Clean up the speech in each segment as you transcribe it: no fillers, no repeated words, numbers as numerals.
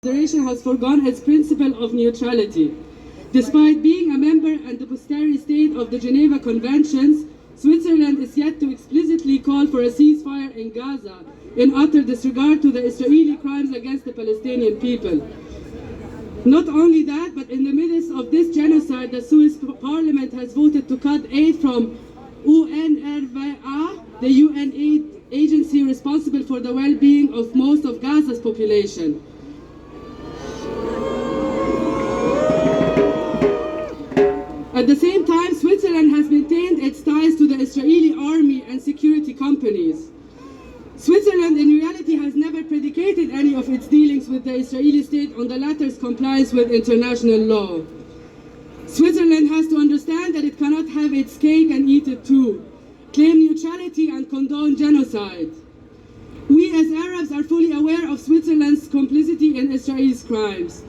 Federation has forgone its principle of neutrality. Despite being a member and depositary state of the Geneva Conventions, Switzerland is yet to explicitly call for a ceasefire in Gaza in utter disregard to the Israeli crimes against the Palestinian people. Not only that, but in the midst of this genocide, the Swiss parliament has voted to cut aid from UNRWA, the UN aid agency responsible for the well-being of most of Gaza's population. At the same time, Switzerland has maintained its ties to the Israeli army and security companies. Switzerland in reality has never predicated any of its dealings with the Israeli state on the latter's compliance with international law. Switzerland has to understand that it cannot have its cake and eat it too, claim neutrality and condone genocide. We as Arabs are fully aware of Switzerland's complicity in Israel's crimes.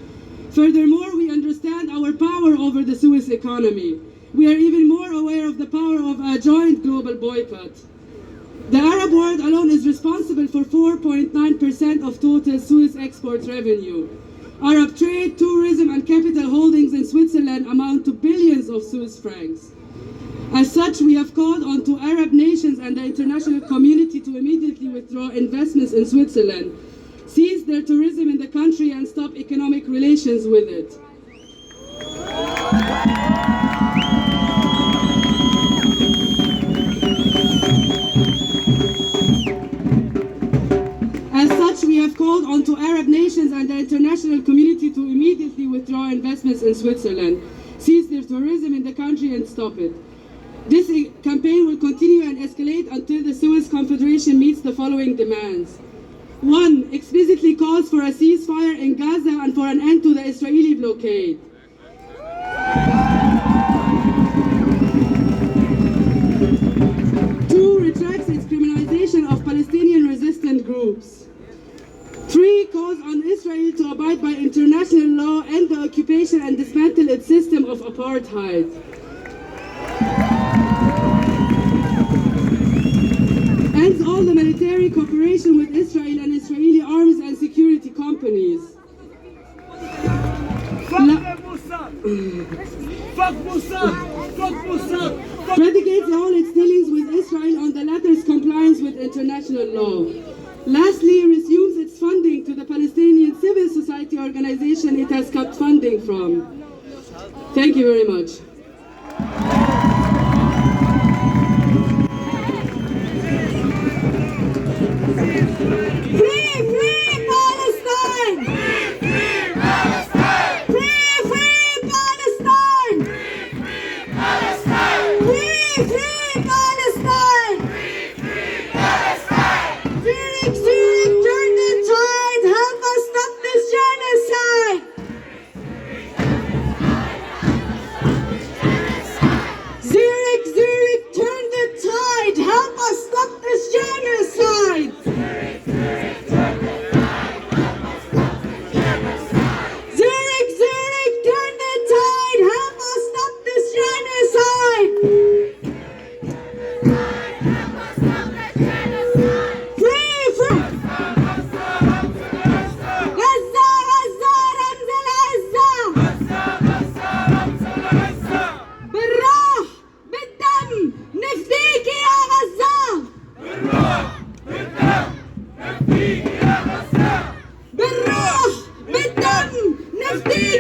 Furthermore, we understand our power over the Swiss economy. We are even more aware of the power of a joint global boycott. The Arab world alone is responsible for 4.9% of total Swiss export revenue. Arab trade, tourism, and capital holdings in Switzerland amount to billions of Swiss francs. As such, we have called on to Arab nations and the international community to immediately withdraw investments in Switzerland, cease their tourism in the country, and stop economic relations with it. As such, we have called on to Arab nations and the international community to immediately withdraw investments in Switzerland, cease their tourism in the country, and stop it. This campaign will continue and escalate until the Swiss Confederation meets the following demands. 1. Explicitly calls for a ceasefire in Gaza and for an end to the Israeli blockade. 2. Retracts its criminalization of Palestinian resistant groups. 3. Calls on Israel to abide by international law, end the occupation, and dismantle its system of apartheid. Ends all the military cooperation with Israel and Israeli arms and security companies. Predicates all its dealings with Israel on the latter's compliance with international law. Lastly, resumes its funding to the Palestinian civil society organization it has cut funding from. Thank you very much. بالروح بالدم نفديك